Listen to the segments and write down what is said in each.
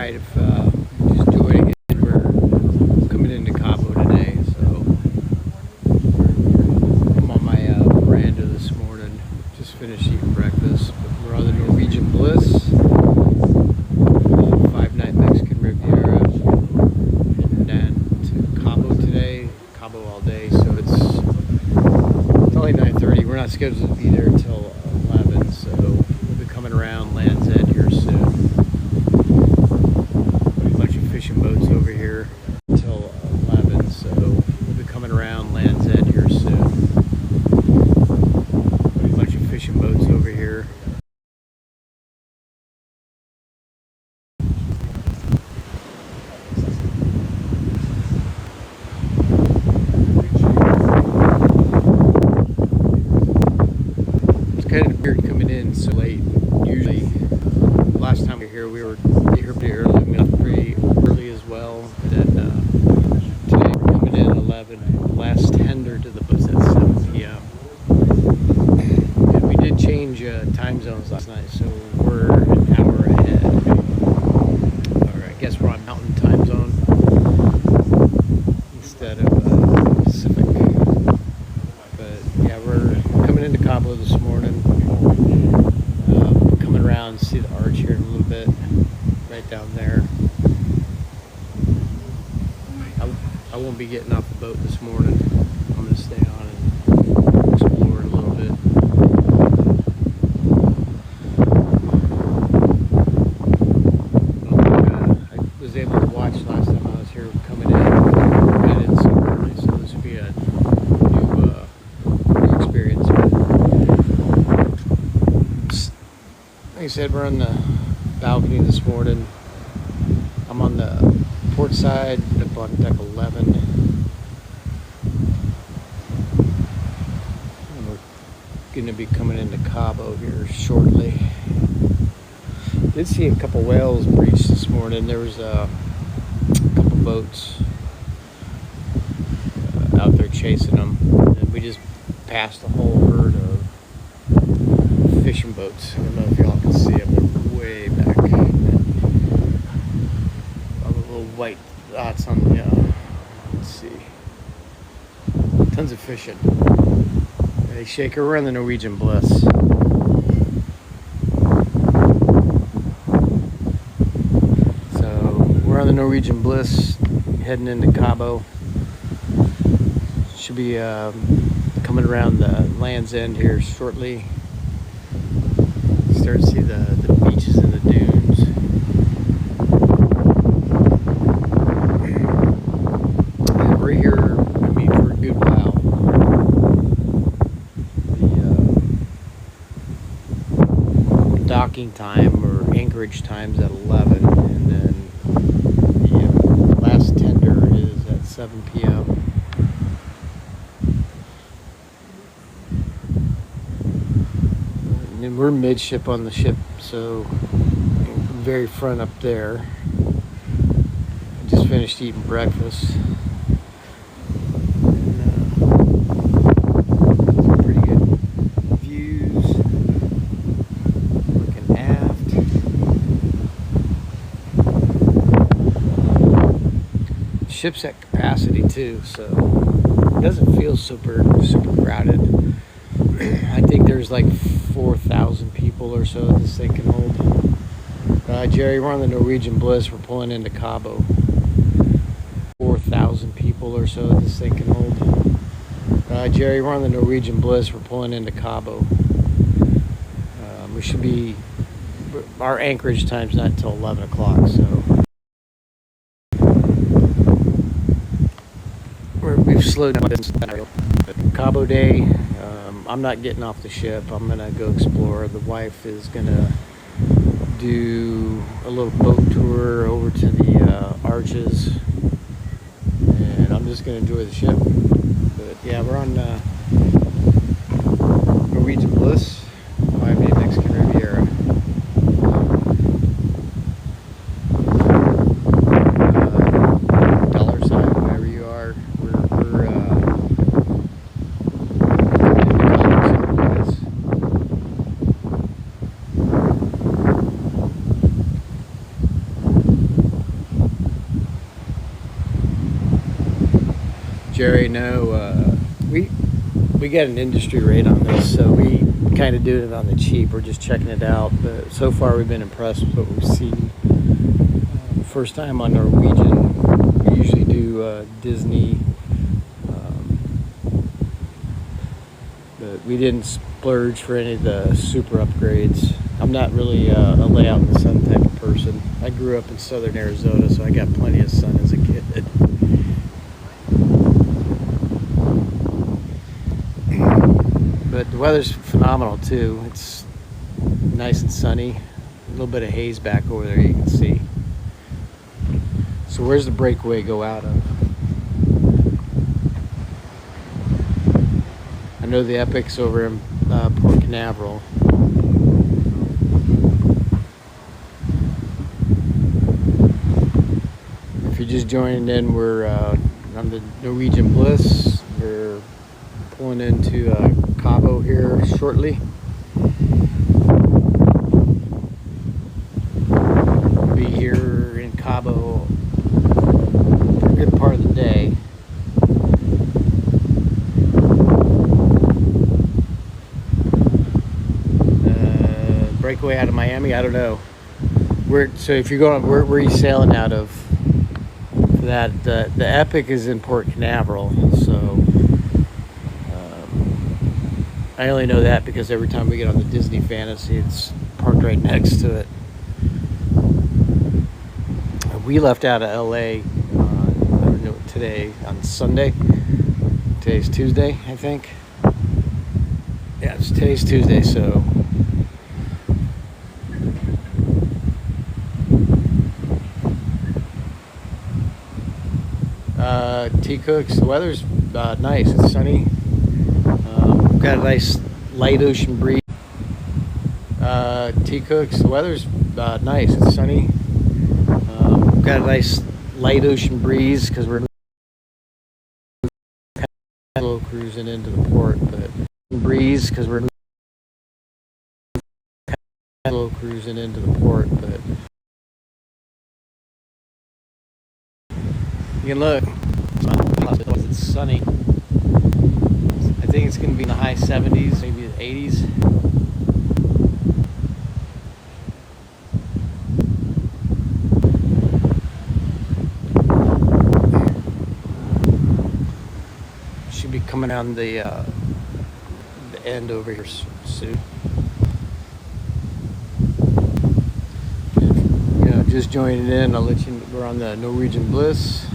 Alright, if just doing it again, we're coming into Cabo today, so I'm on my veranda this morning, just finished eating breakfast, but we're on the Norwegian Bliss, 5-night Mexican Riviera, and then to Cabo today, Cabo all day, so it's only 9:30, we're not scheduled to be there until 11, so we'll be coming around Land's End here soon. Fishing boats over here until 11, so we'll be coming around Land's End here soon. A bunch of fishing boats over here. It's kind of weird coming in so late. Usually, last time we were here pretty early. We got pretty early as well. And then today we're coming in at 11. The last tender to the boats at 7 p.m. And we did change time zones last night, so we're an hour ahead. Or I guess we're on Mountain Time Zone instead of Pacific. But yeah, we're coming into Cabo this morning. Coming around, see the arch here in a little bit. Right down there. I won't be getting off the boat this morning. I'm going to stay on and explore a little bit. I was able to watch last time I was here coming in. I didn't so early, so this will be a new experience. Like I said, we're on the balcony this morning. I'm on the port side up on deck 11. And we're going to be coming into Cabo here shortly. Did see a couple whales breach this morning. There was a couple boats out there chasing them. And we just passed a whole herd of fishing boats. I don't know if y'all can see them. They're way back. All the little white dots on the, let's see. Tons of fishing. Hey, Shaker, we're on the Norwegian Bliss. So, we're on the Norwegian Bliss, heading into Cabo. Should be coming around the Land's End here shortly. Start to see the beaches and the dunes. And we're here, for a good while. The docking time or anchorage time's at 11, and then the last tender is at 7 p.m. And we're midship on the ship, so very front up there. I just finished eating breakfast. And, pretty good views. Looking aft. The ship's at capacity too, so it doesn't feel super crowded. I think there's like 4,000 people or so this thing can hold. Jerry, we're on the Norwegian Bliss. We're pulling into Cabo. 4,000 people or so this thing can hold. Jerry, we're on the Norwegian Bliss. We're pulling into Cabo. We should be... Our anchorage time's not until 11 o'clock, so... We've slowed down this Cabo Day. I'm not getting off the ship. I'm gonna go explore. The wife is gonna do a little boat tour over to the arches, and I'm just gonna enjoy the ship. But yeah, we're on Norwegian Bliss, 5-night Mexican Riviera. Jerry. No, we got an industry rate on this, so we kind of do it on the cheap. We're just checking it out, but so far we've been impressed with what we've seen. First time on Norwegian. We usually do Disney, but we didn't splurge for any of the super upgrades. I'm not really a layout in the sun type of person. I grew up in southern Arizona, so I got plenty of sun as a kid. But the weather's phenomenal too. It's nice and sunny. A little bit of haze back over there you can see. So where's the breakaway go out of? I know the Epic's over in Port Canaveral. If you're just joining in, we're on the Norwegian Bliss. We're pulling into Cabo here shortly. We'll be here in Cabo for a good part of the day. Breakaway out of Miami, I don't know. So if you're going, where are you sailing out of? That the Epic is in Port Canaveral, so I only know that because every time we get on the Disney Fantasy, it's parked right next to it. We left out of LA, I don't know, today on Sunday. Today's Tuesday, I think. Yeah, today's Tuesday, so. T Cooks, the weather's nice. It's sunny. Got a nice light ocean breeze. T Cooks, the weather's nice. It's sunny. Got a nice light ocean breeze because we're slow cruising into the port, but breeze because we're slow cruising into the port, but you can look. It's sunny. I think it's going to be in the high 70s, maybe the 80s. Should be coming on the end over here soon. Just joining in, I'll let you know we're on the Norwegian Bliss.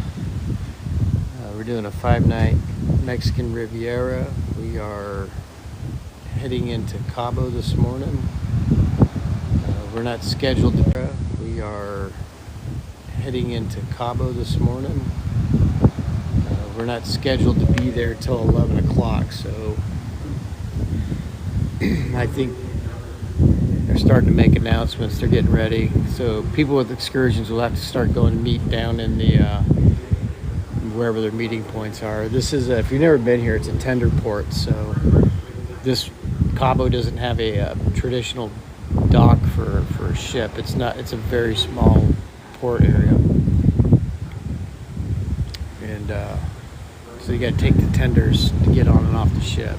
We're doing a 5-night Mexican Riviera. We are heading into Cabo this morning. We're not scheduled to. We are heading into Cabo this morning. We're not scheduled to be there till 11 o'clock, so I think they're starting to make announcements. They're getting ready. So people with excursions will have to start going to meet down in the wherever their meeting points are. This is if you've never been here, it's a tender port. So this Cabo doesn't have a traditional dock for a ship. It's not. It's a very small port area, and so you got to take the tenders to get on and off the ship.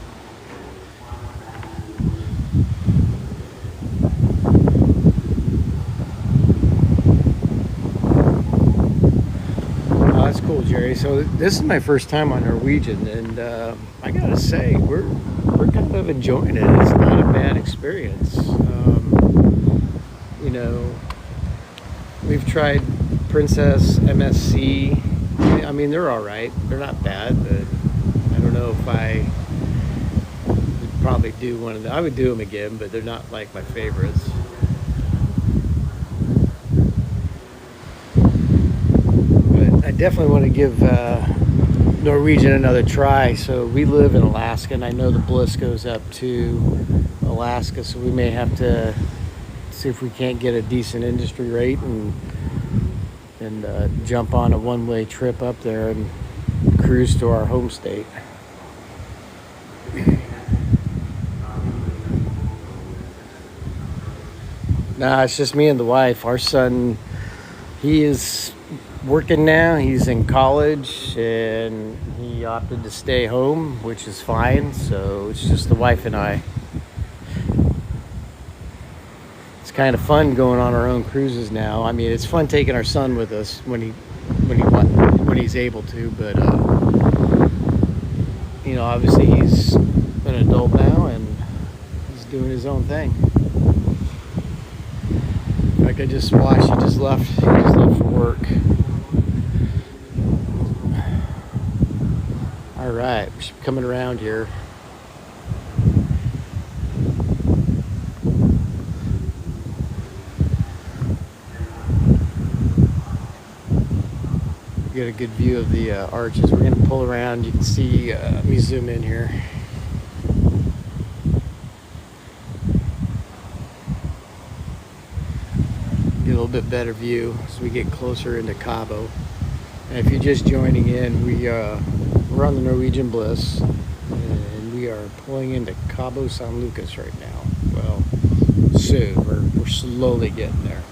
That's cool, Jerry. So this is my first time on Norwegian, and I gotta say, we're kind of enjoying it. It's not a bad experience. We've tried Princess, MSC. I mean, they're all right. They're not bad, but I don't know if I would probably do one of them. I would do them again, but they're not like my favorites. I definitely want to give Norwegian another try. So we live in Alaska, and I know the Bliss goes up to Alaska, so we may have to see if we can't get a decent industry rate and jump on a one-way trip up there and cruise to our home state. Nah, it's just me and the wife. Our son, he is working now. He's in college and he opted to stay home, which is fine. So it's just the wife and I. It's kind of fun going on our own cruises now. I mean, it's fun taking our son with us when he's able to, but obviously he's an adult now and he's doing his own thing. Like I just watched, he just left for work. All right, we should be coming around here. Get a good view of the arches. We're going to pull around. You can see, let me zoom in here. Get a little bit better view as we get closer into Cabo. And if you're just joining in, we're on the Norwegian Bliss, and we are pulling into Cabo San Lucas right now. Well, soon. We're slowly getting there.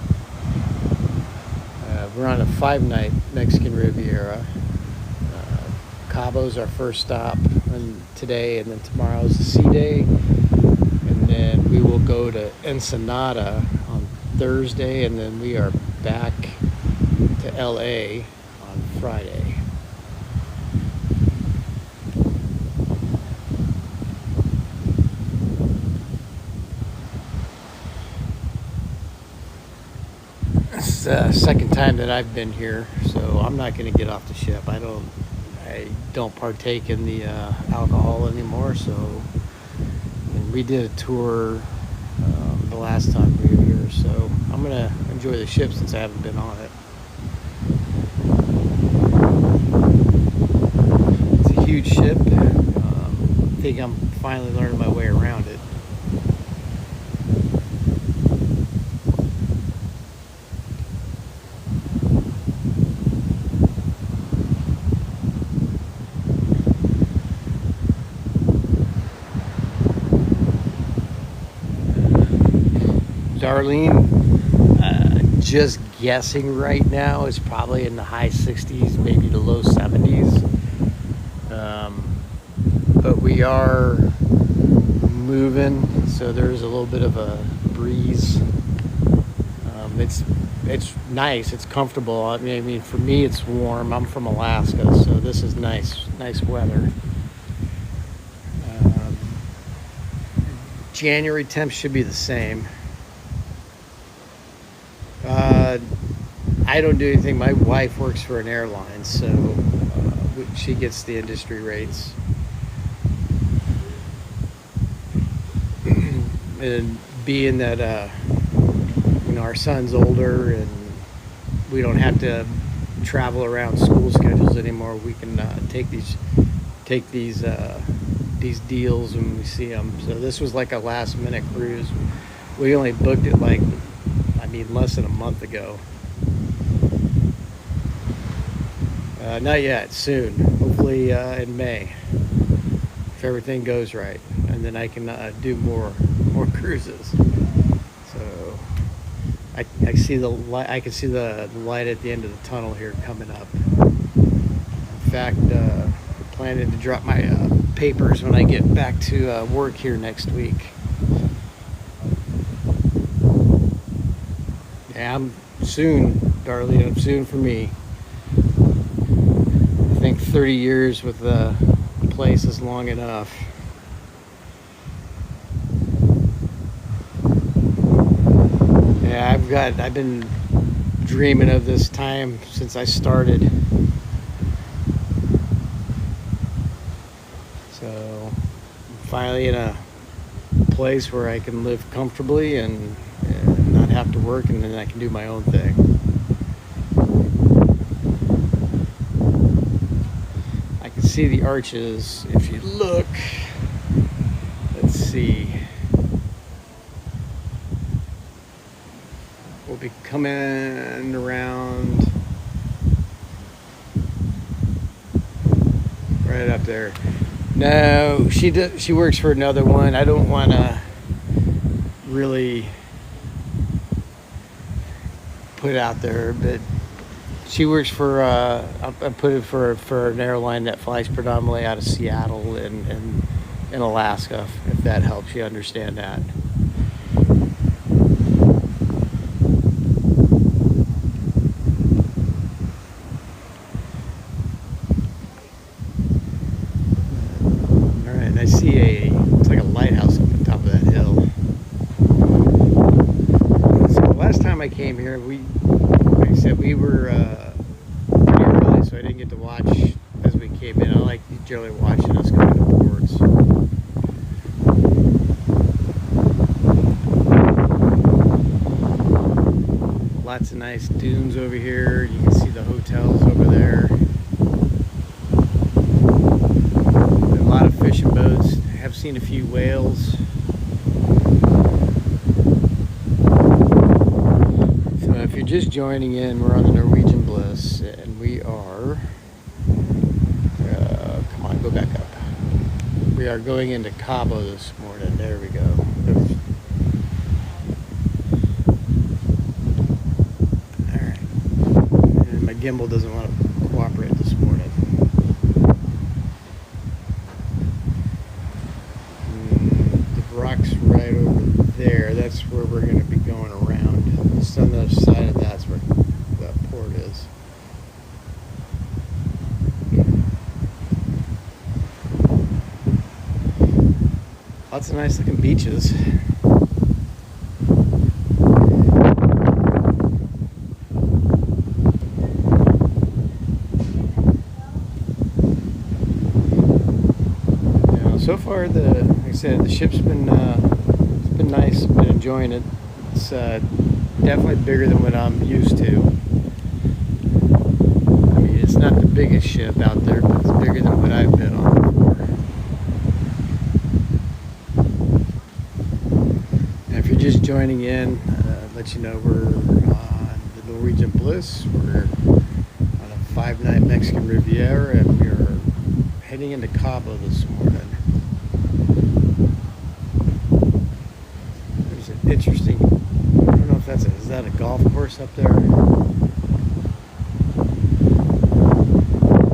We're on a 5-night Mexican Riviera. Cabo's our first stop today, and then tomorrow's the sea day. And then we will go to Ensenada on Thursday, and then we are back to LA on Friday. It's the second time that I've been here, so I'm not going to get off the ship. I don't partake in the alcohol anymore. So, and we did a tour the last time we were here, so I'm going to enjoy the ship since I haven't been on it. It's a huge ship. I think I'm finally learning my way around it. Darlene, just guessing right now, is probably in the high 60s, maybe the low 70s. But we are moving, so there's a little bit of a breeze. It's nice, it's comfortable. I mean, for me, it's warm. I'm from Alaska, so this is nice weather. January temps should be the same. I don't do anything. My wife works for an airline, so she gets the industry rates. And being that our son's older and we don't have to travel around school schedules anymore, we can take these deals when we see them. So this was like a last minute cruise. We only booked it less than a month ago. Not yet, soon. Hopefully in May, if everything goes right, and then I can do more cruises. So I see the light. I can see the light at the end of the tunnel here coming up. In fact, I'm planning to drop my papers when I get back to work here next week. Yeah, I'm soon, Darlene. Soon for me. I think 30 years with the place is long enough. Yeah, I've been dreaming of this time since I started. So I'm finally in a place where I can live comfortably and not have to work, and then I can do my own thing. I can see the arches if you look. Let's see. We'll be coming around right up there. No, she works for another one. I don't want to really put out there, but She works for I put it for an airline that flies predominantly out of Seattle and in Alaska. If that helps you understand that. All right, I see it's like a lighthouse up on top of that hill. So last time I came here, like I said, we were pretty early, so I didn't get to watch as we came in. I like generally watching us go into ports. Lots of nice dunes over here. You can see the hotels over there. A lot of fishing boats. I have seen a few whales. So if you're just joining in, we're on the Norwegian Bliss, and we are, come on, go back up. We are going into Cabo this morning. There we go. Alright. And my gimbal doesn't want to cooperate this morning. The rock's right over there. That's where we're going to be going around. Just on the other side of that's where that port is. Lots of nice looking beaches. So far, like I said, the ship's been it's been nice. Been enjoying it. It's definitely bigger than what I'm used to. I mean, it's not the biggest ship out there, but it's bigger than what I've been on before. And if you're just joining in, I'll let you know we're on the Norwegian Bliss. We're on a 5-night Mexican Riviera, and we're heading into Cabo this morning. There's an interesting, I don't know if is that a golf course up there?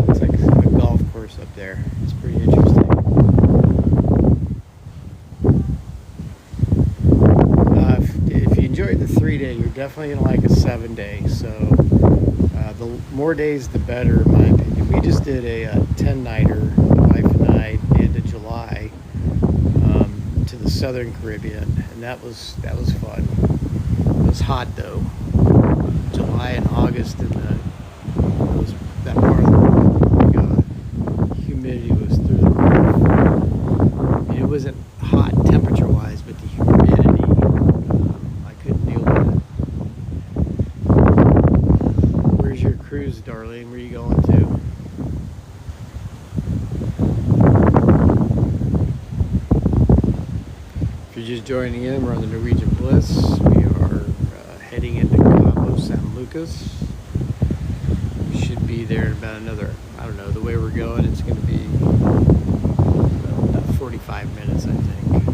Looks like a golf course up there. It's pretty interesting. If you enjoyed the 3-day, you're definitely going to like a 7-day. So the more days, the better, in my opinion. We just did a 10-nighter, my wife and I, end of July, to the Southern Caribbean, and that was fun. It was hot though. July and August, and that part of the world, humidity was through the roof. I mean, it wasn't hot temperature-wise, but the humidity, I couldn't deal with it. Where's your cruise, Darlene? Where are you going to? If you're just joining in, we're on the Norwegian Bliss. We are heading into Cabo San Lucas. We should be there in about another, I don't know, the way we're going, it's going to be about 45 minutes, I think.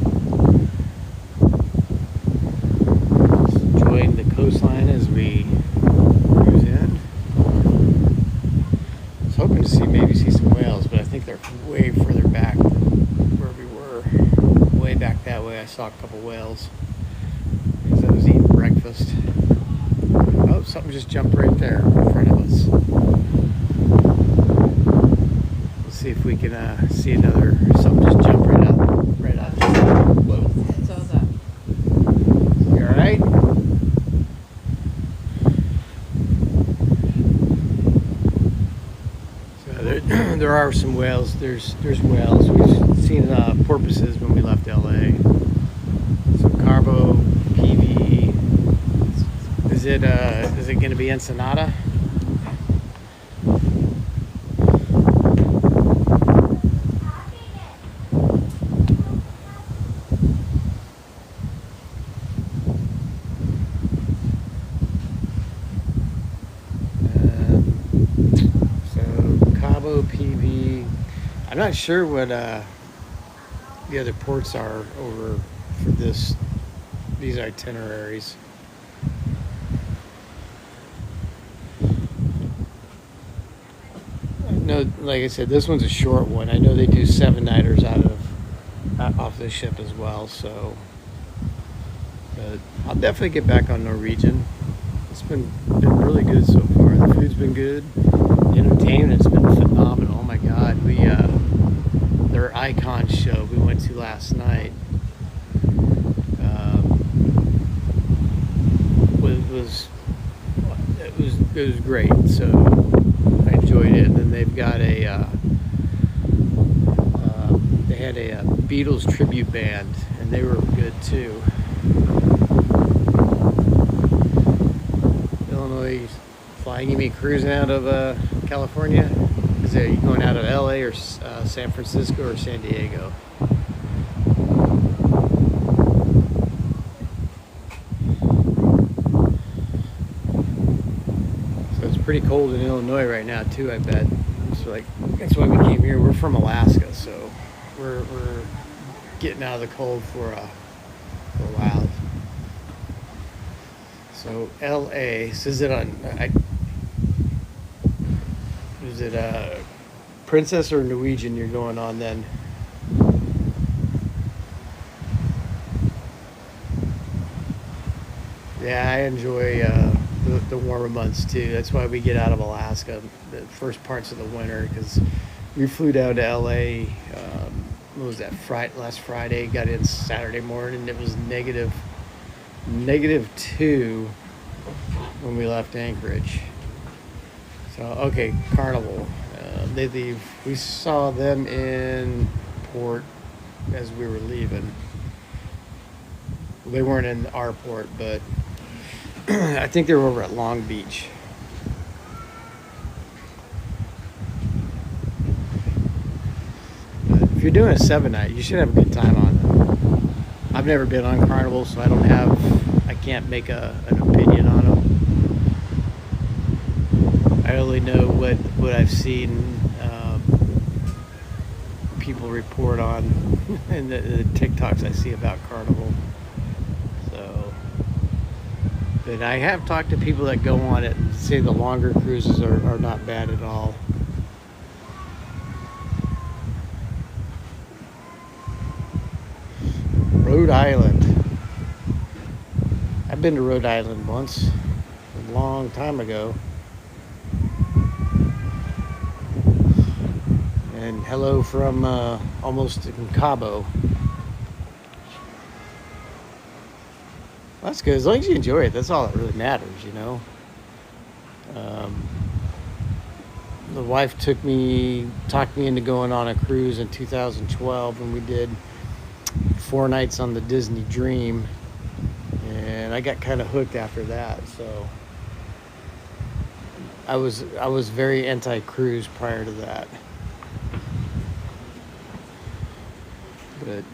Just enjoying the coastline as we cruise in. I was hoping to maybe see some whales, but I think they're way further back than where we were. Way back that way, I saw a couple whales as I was eating breakfast. Oh, something just jumped right there in front of us. Let's see if we can see another. Something just jumped right out. Whoa. It's all that. You all right? So there are some whales. There's whales. We've seen porpoises when we left LA. So Cabo, PV. Is it going to be Ensenada? Cabo, PV. I'm not sure what the other ports are over for these itineraries. no, like I said, this one's a short one. I know they do 7-nighters off this ship as well. So, but I'll definitely get back on Norwegian. It's been really good so far. The food's been good. The entertainment's been phenomenal. Oh my God, their icon show we went to last night it was great. So I enjoyed it. And then they've got they had a Beatles tribute band, and they were good too. Illinois flying. You mean cruising out of California? Is it, you going out of LA or San Francisco or San Diego? So it's pretty cold in Illinois right now too, I bet. So like that's why we came here. We're from Alaska, so we're getting out of the cold for a while. So LA, so is it Princess or Norwegian you're going on then? Yeah, I enjoy the warmer months too. That's why we get out of Alaska the first parts of the winter, because we flew down to LA. What was that? Last Friday. Got in Saturday morning. It was -2 when we left Anchorage. So okay, Carnival. They leave. We saw them in port as we were leaving. They weren't in our port, but I think they were over at Long Beach. But if you're doing a 7-night, you should have a good time on it. I've never been on Carnival, so I can't make an opinion on them. I only know what I've seen people report on and the TikToks I see about Carnival. So, but I have talked to people that go on it and say the longer cruises are not bad at all. Rhode Island. I've been to Rhode Island once, a long time ago. And hello from almost in Cabo. That's good. As long as you enjoy it, that's all that really matters, you know. The wife talked me into going on a cruise in 2012, and we did 4 nights on the Disney Dream, and I got kind of hooked after that. So I was very anti-cruise prior to that. But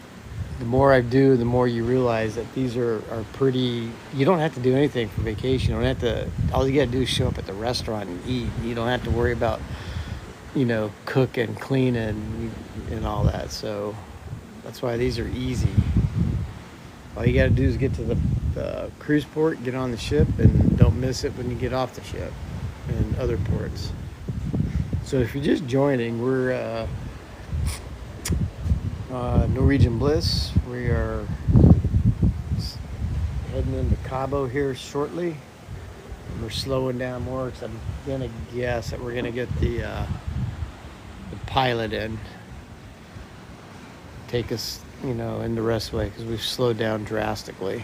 the more I do, the more you realize that these are pretty. You don't have to do anything for vacation. You don't have to. All you got to do is show up at the restaurant and eat. You don't have to worry about, cook and clean and all that. So that's why these are easy. All you got to do is get to the cruise port, get on the ship, and don't miss it when you get off the ship and other ports. So if you're just joining, we're Norwegian Bliss. We are heading into Cabo here shortly. We're slowing down more because I'm gonna guess that we're gonna get the pilot in, take us, in the rest of the way, because we've slowed down drastically.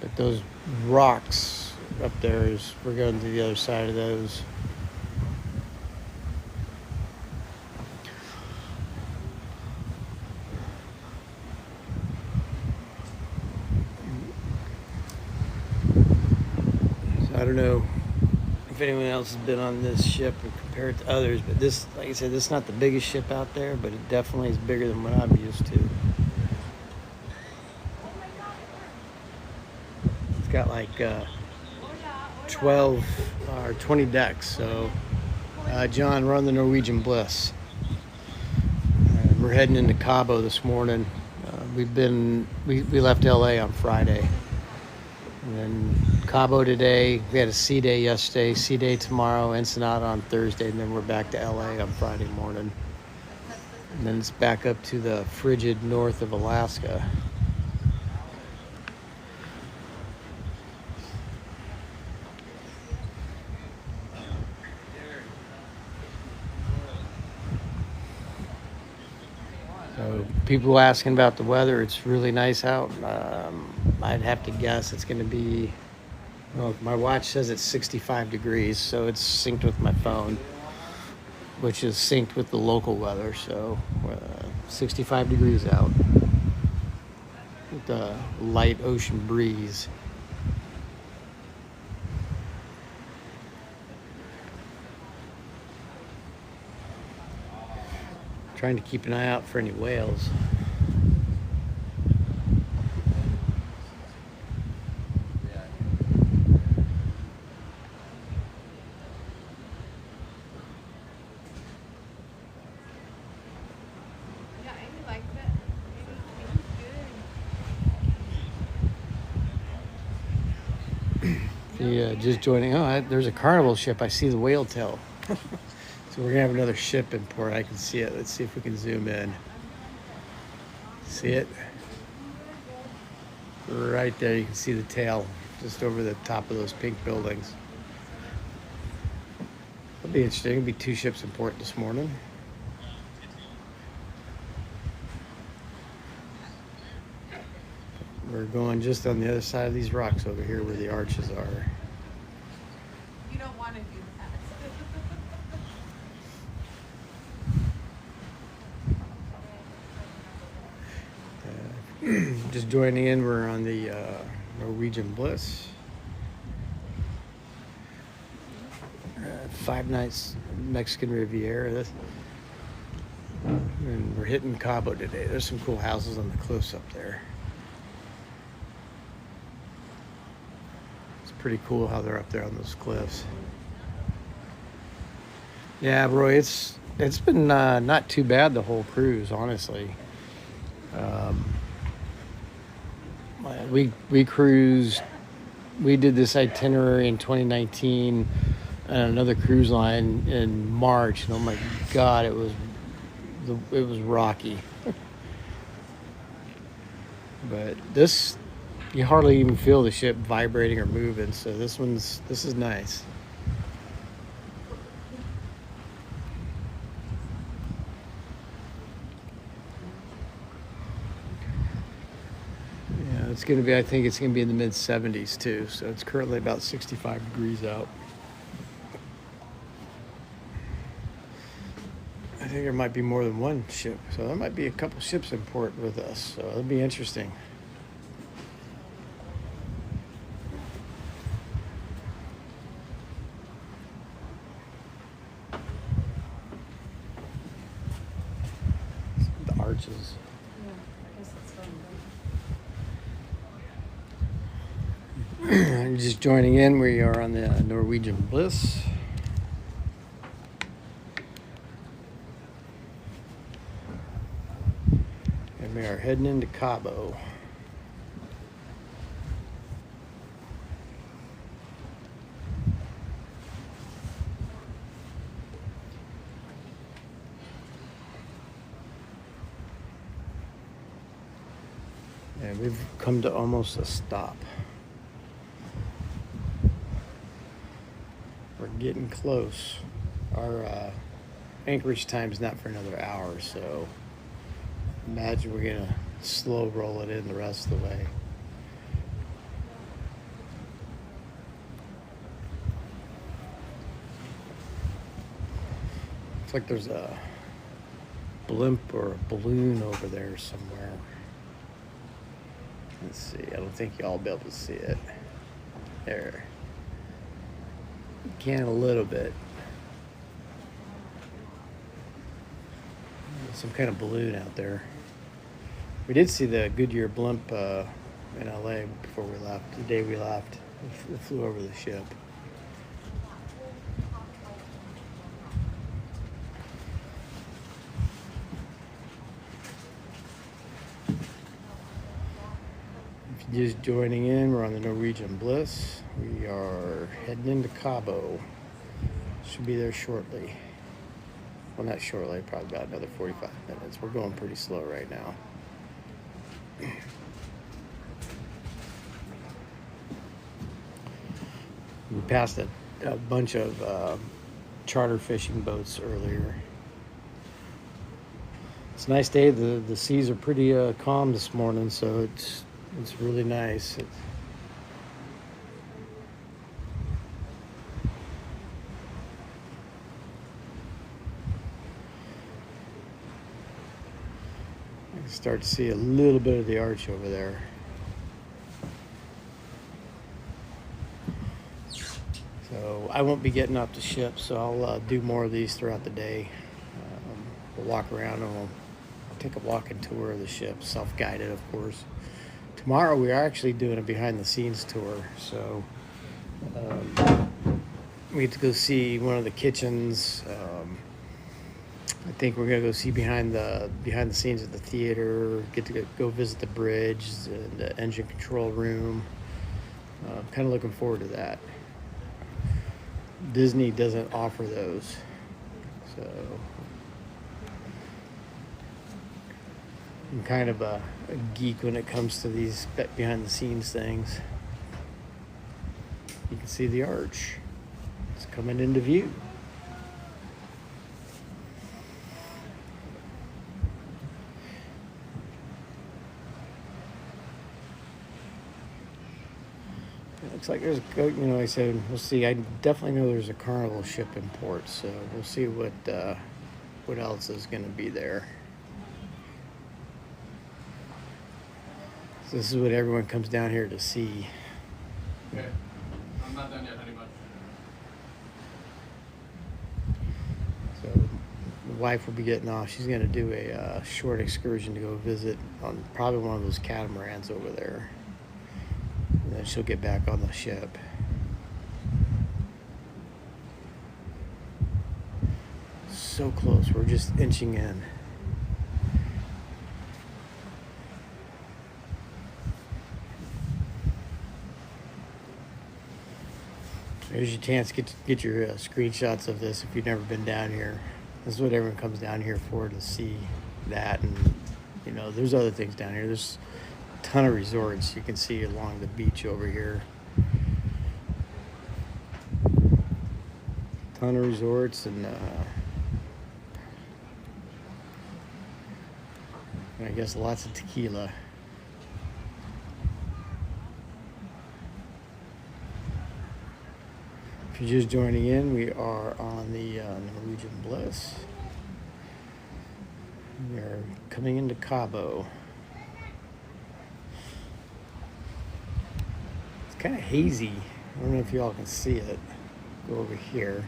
But those rocks up there we're going to the other side of those. I don't know if anyone else has been on this ship or compared to others, but this, like I said, this is not the biggest ship out there, but it definitely is bigger than what I'm used to. It's got like 12 or 20 decks. So, John, we're on the Norwegian Bliss. We're heading into Cabo this morning. We left LA on Friday. And then Cabo today. We had a sea day yesterday, sea day tomorrow, Ensenada on Thursday, and then we're back to LA on Friday morning. And then it's back up to the frigid north of Alaska. So people asking about the weather, it's really nice out. I'd have to guess it's going to be, well, my watch says it's 65 degrees, so it's synced with my phone, which is synced with the local weather. So 65 degrees out with a light ocean breeze. Trying to keep an eye out for any whales. Yeah, just joining. Oh, there's a carnival ship. I see the whale tail. So we're gonna have another ship in port. I can see it. Let's see if we can zoom in. See it? Right there, you can see the tail just over the top of those pink buildings. It'll be interesting. It'll be 2 ships in port this morning. We're going just on the other side of these rocks over here where the arches are. You don't want to do that. Just joining in, we're on the Norwegian Bliss. 5 nights Mexican Riviera. And we're hitting Cabo today. There's some cool houses on the cliffs up there. It's pretty cool how they're up there on those cliffs. Yeah, Roy, it's been not too bad the whole cruise, honestly. We cruised. We did this itinerary in 2019 on another cruise line in March, and oh my God, it was rocky. But this, you hardly even feel the ship vibrating or moving. So this is nice. Yeah, it's gonna be. I think it's gonna be in the mid 70s too. So it's currently about 65 degrees out. I think there might be more than one ship, so there might be a couple ships in port with us. So it'll be interesting. The arches. Yeah, I guess that's I'm just joining in. We are on the Norwegian Bliss. And we are heading into Cabo. And we've come to almost a stop. We're getting close. Our anchorage time's not for another hour, so imagine we're gonna slow roll it in the rest of the way. Looks like there's a blimp or a balloon over there somewhere. Let's see. I don't think y'all will be able to see it. There. You can a little bit. Some kind of balloon out there. We did see the Goodyear blimp in LA before we left. The day we left, it flew over the ship. If Just joining in, we're on the Norwegian Bliss. We are heading into Cabo. Should be there shortly. Well, not shortly, probably about another 45 minutes. We're going pretty slow right now. We passed a bunch of charter fishing boats earlier. It's a nice day. The seas are pretty calm this morning, so it's really nice. I can start to see a little bit of the arch over there. So I won't be getting off the ship, so I'll do more of these throughout the day. We'll walk around and we'll take a walking tour of the ship, self-guided, of course. Tomorrow we are actually doing a behind-the-scenes tour, so we get to go see one of the kitchens. I think we're gonna go see behind the scenes of the theater. Get to go visit the bridge and the engine control room. Kind of looking forward to that. Disney doesn't offer those, so I'm kind of a geek when it comes to these behind the scenes things. You can see the arch. It's coming into view. It looks like there's a, like I said, we'll see. I definitely know there's a Carnival ship in port, so we'll see what else is going to be there. So this is what everyone comes down here to see. Okay. I'm not done yet, honey bun. So the wife will be getting off. She's going to do a short excursion to go visit on probably one of those catamarans over there. And then she'll get back on the ship. So close. We're just inching in. There's your chance to get your screenshots of this if you've never been down here. This is what everyone comes down here for, to see that. And, there's other things down here. There's a ton of resorts you can see along the beach over here. Ton of resorts and I guess lots of tequila. If you're just joining in, we are on the Norwegian Bliss. We are coming into Cabo. It's kind of hazy. I don't know if y'all can see it. Go over here.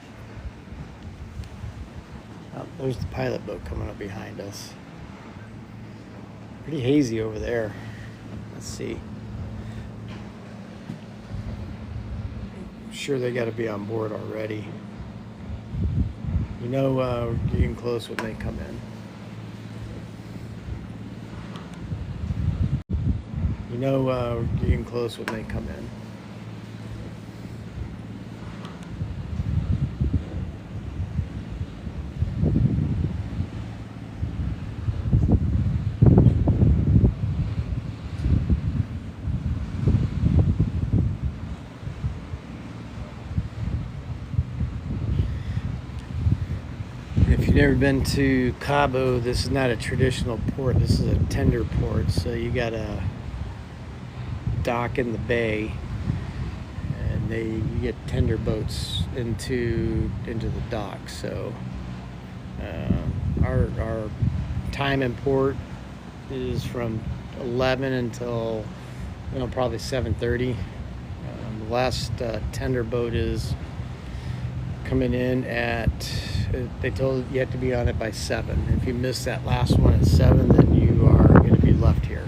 Oh, there's the pilot boat coming up behind us. Pretty hazy over there. Let's see. Sure they got to be on board already. We're getting close when they come in. We're getting close when they come in. If you've never been to Cabo, this is not a traditional port. This is a tender port, so you got to dock in the bay, and you get tender boats into the dock. So our time in port is from 11 until probably 7:30. The last tender boat is coming in at, they told you have to be on it by 7. If you miss that last one at 7, then you are going to be left here.